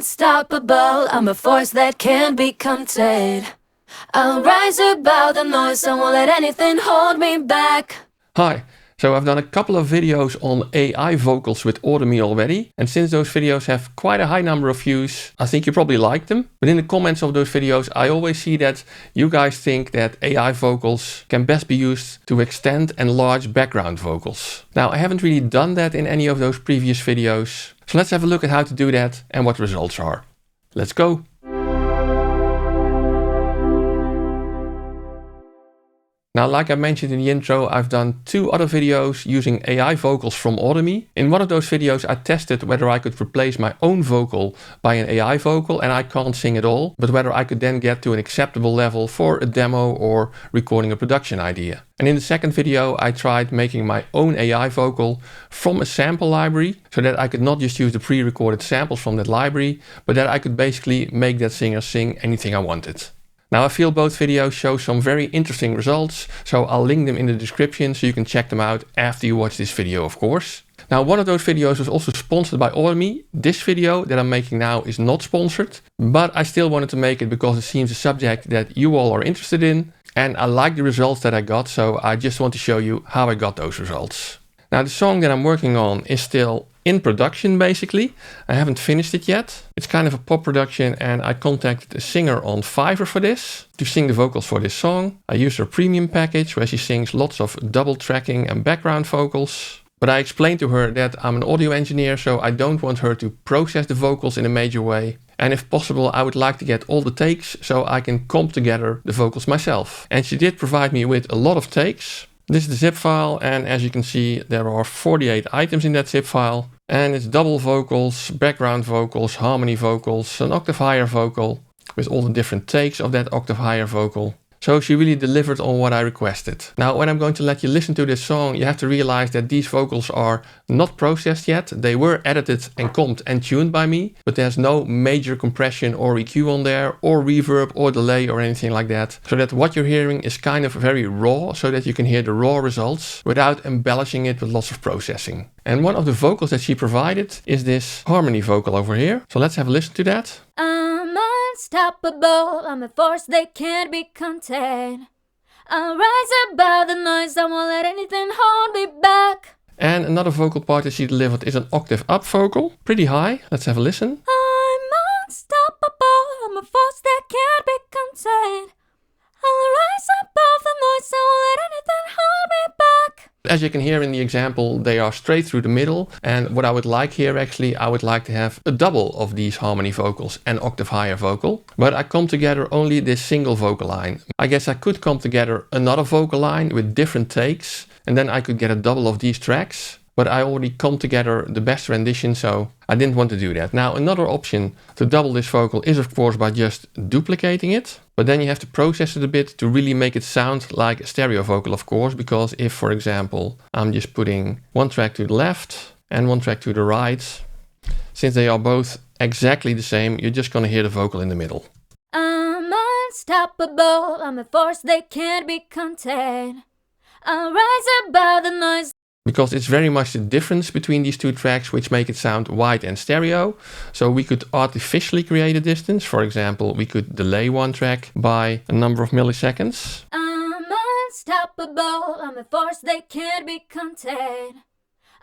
unstoppable, I'm a force that can't be contained. I'll rise above the noise, I won't let anything hold me back. Hi, so I've done a couple of videos on AI vocals with Audimee already, and since those videos have quite a high number of views, I think you probably like them. But in the comments of those videos, I always see that you guys think that AI vocals can best be used to extend and enlarge background vocals. Now, I haven't really done that in any of those previous videos, so let's have a look at how to do that and what the results are. Let's go! Now, like I mentioned in the intro, I've done 2 other videos using AI vocals from Audimee. In one of those videos, I tested whether I could replace my own vocal by an AI vocal, and I can't sing at all, but whether I could then get to an acceptable level for a demo or recording a production idea. And in the second video, I tried making my own AI vocal from a sample library, so that I could not just use the pre-recorded samples from that library, but that I could basically make that singer sing anything I wanted. Now, I feel both videos show some very interesting results, so I'll link them in the description so you can check them out after you watch this video, of course. Now, one of those videos was also sponsored by Audimee. This video that I'm making now is not sponsored, but I still wanted to make it because it seems a subject that you all are interested in, and I like the results that I got, so I just want to show you how I got those results. Now, the song that I'm working on is still in production, basically. I haven't finished it yet. It's kind of a pop production, and I contacted a singer on Fiverr for this, to sing the vocals for this song. I used her premium package, where she sings lots of double tracking and background vocals. But I explained to her that I'm an audio engineer, so I don't want her to process the vocals in a major way. And if possible, I would like to get all the takes, so I can comp together the vocals myself. And she did provide me with a lot of takes. This is the zip file, and as you can see, there are 48 items in that zip file. And it's double vocals, background vocals, harmony vocals, an octave higher vocal, with all the different takes of that octave higher vocal. So she really delivered on what I requested. Now, when I'm going to let you listen to this song, you have to realize that these vocals are not processed yet. They were edited and comped and tuned by me, but there's no major compression or EQ on there, or reverb or delay or anything like that. So that what you're hearing is kind of very raw, so that you can hear the raw results without embellishing it with lots of processing. And one of the vocals that she provided is this harmony vocal over here. So let's have a listen to that. I'm unstoppable, I'm a force that can't be contained. I'll rise above the noise, I won't let anything hold me back. And another vocal part that she delivered is an octave up vocal, pretty high. Let's have a listen. I'm unstoppable, I'm a force that can't be contained. I'll rise above the noise, I won't let anything hold me back. As you can hear in the example, they are straight through the middle. And what I would like here, actually, I would like to have a double of these harmony vocals and octave higher vocal. But I come together only this single vocal line. I guess I could come together another vocal line with different takes, and then I could get a double of these tracks. But I already come together the best rendition, so I didn't want to do that. Now, another option to double this vocal is, of course, by just duplicating it. But then you have to process it a bit to really make it sound like a stereo vocal, of course. Because if, for example, I'm just putting one track to the left and one track to the right, since they are both exactly the same, you're just going to hear the vocal in the middle. I'm unstoppable, I'm a force that can't be contained. I'll rise above the noise. Because it's very much the difference between these 2 tracks which make it sound wide and stereo. So we could artificially create a distance. For example, we could delay one track by a number of milliseconds. I'm unstoppable, I'm a force that can't be contained.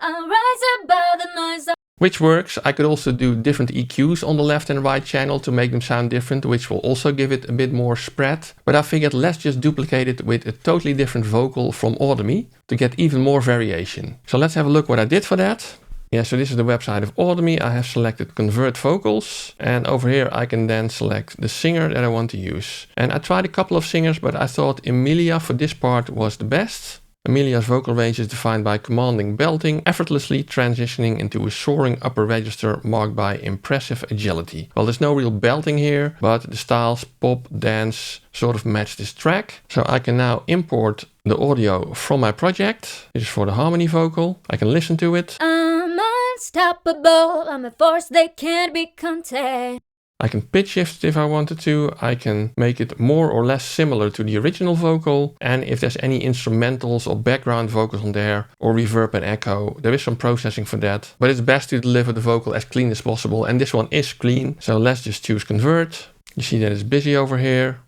I'll rise above the noise. Which works. I could also do different EQs on the left and right channel to make them sound different, which will also give it a bit more spread. But I figured let's just duplicate it with a totally different vocal from Audimee to get even more variation. So let's have a look what I did for that. Yeah, so this is the website of Audimee. I have selected convert vocals, and over here I can then select the singer that I want to use. And I tried a couple of singers, but I thought Emilia for this part was the best. Emilia's vocal range is defined by commanding belting, effortlessly transitioning into a soaring upper register marked by impressive agility. Well, there's no real belting here, but the styles pop, dance sort of match this track. So I can now import the audio from my project. This is for the harmony vocal. I can listen to it. I'm unstoppable, I'm a force that can't be contained. I can pitch shift it if I wanted to. I can make it more or less similar to the original vocal. And if there's any instrumentals or background vocals on there, or reverb and echo, there is some processing for that. But it's best to deliver the vocal as clean as possible. And this one is clean. So let's just choose convert. You see that it's busy over here.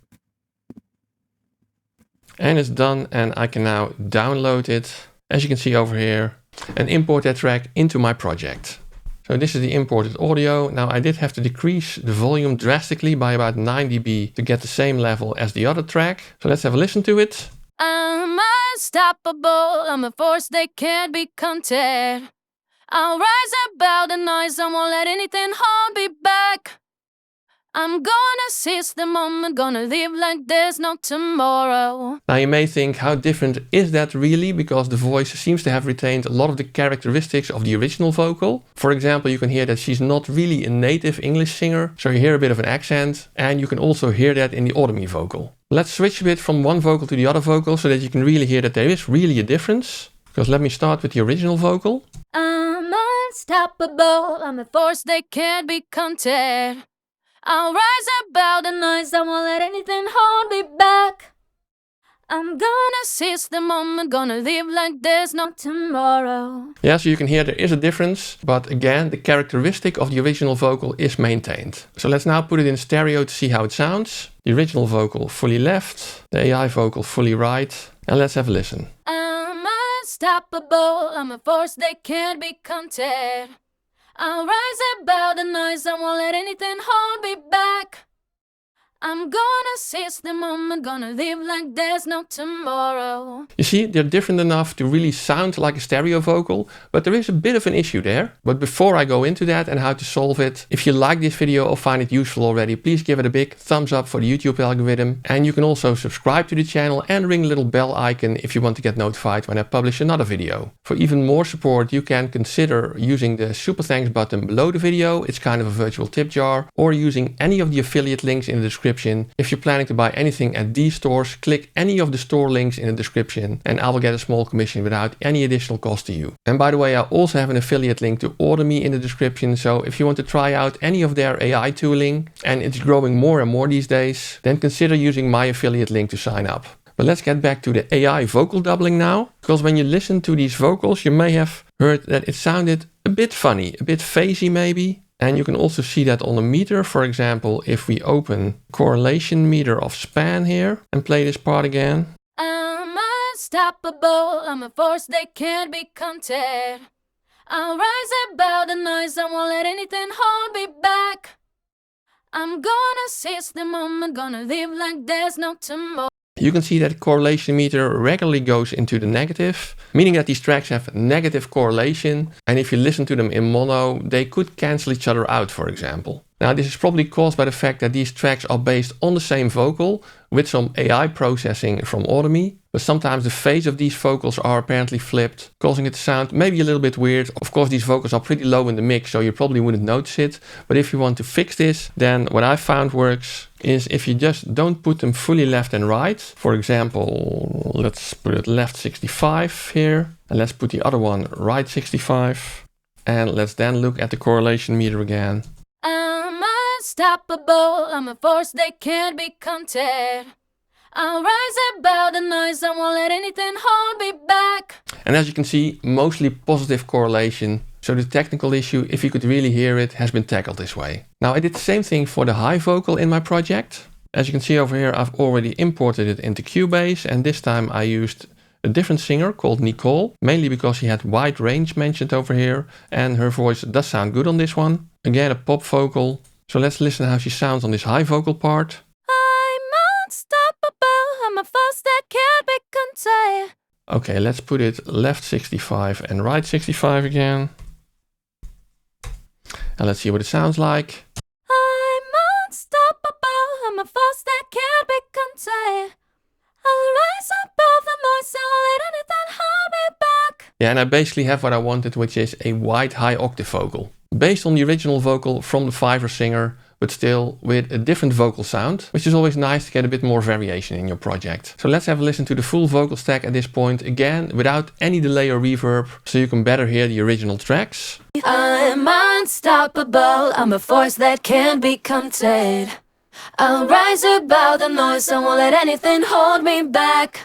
And it's done, and I can now download it, as you can see over here, and import that track into my project. So this is the imported audio. Now I did have to decrease the volume drastically by about 9 dB to get the same level as the other track. So let's have a listen to it. I'm unstoppable, I'm a force that can't be contained. I'll rise above the noise, I won't let anything hold me back. I'm gonna seize the moment, gonna live like there's no tomorrow. Now you may think, how different is that really? Because the voice seems to have retained a lot of the characteristics of the original vocal. For example, you can hear that she's not really a native English singer, so you hear a bit of an accent, and you can also hear that in the Audimee vocal. Let's switch a bit from one vocal to the other vocal so that you can really hear that there is really a difference. Because let me start with the original vocal. I'm unstoppable, I'm a force that can't be contained. I'll rise above the noise, I won't let anything hold me back. I'm gonna seize the moment, gonna live like there's no tomorrow. Yeah, so you can hear there is a difference, but again, the characteristic of the original vocal is maintained. So let's now put it in stereo to see how it sounds. The original vocal fully left, the AI vocal fully right, and let's have a listen. I'm unstoppable, I'm a force that can't be contained. I'll rise above the noise, I won't let anything hold me back. I'm gonna seize the moment, gonna live like there's no tomorrow. You see, they're different enough to really sound like a stereo vocal, but there is a bit of an issue there. But before I go into that and how to solve it, if you like this video or find it useful already, please give it a big thumbs up for the YouTube algorithm. And you can also subscribe to the channel and ring the little bell icon if you want to get notified when I publish another video. For even more support, you can consider using the super thanks button below the video. It's kind of a virtual tip jar, or using any of the affiliate links in the description. If you're planning to buy anything at these stores, click any of the store links in the description and I will get a small commission without any additional cost to you. And by the way, I also have an affiliate link to Audimee in the description, so if you want to try out any of their AI tooling, and it's growing more and more these days, then consider using my affiliate link to sign up. But let's get back to the AI vocal doubling now, because when you listen to these vocals, you may have heard that it sounded a bit funny, a bit phasey maybe. And you can also see that on a meter. For example, if we open correlation meter of span here and play this part again. I'm unstoppable, I'm a force that can't be contained. I'll rise above the noise, I won't let anything hold me back. I'm gonna seize the moment, gonna live like there's no tomorrow. You can see that correlation meter regularly goes into the negative, meaning that these tracks have negative correlation, and if you listen to them in mono, they could cancel each other out, for example. Now this is probably caused by the fact that these tracks are based on the same vocal with some AI processing from Audimee, but sometimes the phase of these vocals are apparently flipped, causing it to sound maybe a little bit weird. Of course, these vocals are pretty low in the mix, so you probably wouldn't notice it, but if you want to fix this, then what I found works is if you just don't put them fully left and right. For example, let's put it left 65 here, and let's put the other one right 65, and let's then look at the correlation meter again. I'm unstoppable, I'm a force that can't be contained. I'll rise above the noise, I won't let anything hold me back. And as you can see, mostly positive correlation. So the technical issue, if you could really hear it, has been tackled this way. Now I did the same thing for the high vocal in my project. As you can see over here, I've already imported it into Cubase, and this time I used a different singer called Nicole, mainly because she had wide range mentioned over here, and her voice does sound good on this one. Again, a pop vocal. So let's listen how she sounds on this high vocal part. I'm unstoppable, I'm a force that can't be contained. Okay, let's put it left 65 and right 65 again. And let's see what it sounds like. I'm unstoppable, I'm a force that can't be contained. I'll rise above the noise, I won't let anything hold me back. Yeah, and I basically have what I wanted, which is a wide high octave vocal. Based on the original vocal from the Fiverr singer, but still with a different vocal sound, which is always nice to get a bit more variation in your project. So let's have a listen to the full vocal stack at this point, again without any delay or reverb, so you can better hear the original tracks. I'm unstoppable, I'm a force that can't be contained. I'll rise above the noise, I won't let anything hold me back.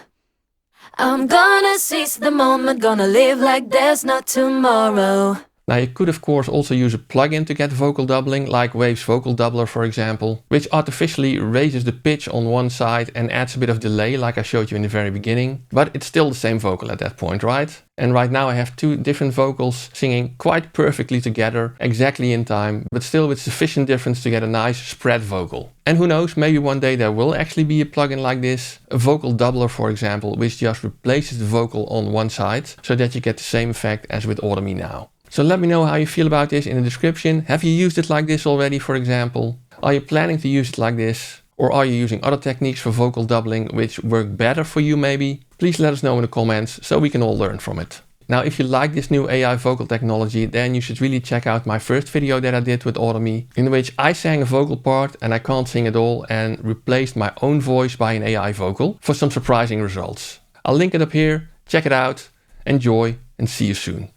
I'm gonna seize the moment, gonna live like there's no tomorrow. Now you could of course also use a plugin to get vocal doubling, like Wave's Vocal Doubler for example, which artificially raises the pitch on one side and adds a bit of delay like I showed you in the very beginning, but it's still the same vocal at that point, right? And right now I have two different vocals singing quite perfectly together, exactly in time, but still with sufficient difference to get a nice spread vocal. And who knows, maybe one day there will actually be a plugin like this, a vocal doubler for example, which just replaces the vocal on one side, so that you get the same effect as with Audimee now. So let me know how you feel about this in the description. Have you used it like this already, for example? Are you planning to use it like this? Or are you using other techniques for vocal doubling which work better for you maybe? Please let us know in the comments so we can all learn from it. Now if you like this new AI vocal technology, then you should really check out my first video that I did with Audimee, in which I sang a vocal part and I can't sing at all and replaced my own voice by an AI vocal for some surprising results. I'll link it up here, check it out, enjoy and see you soon.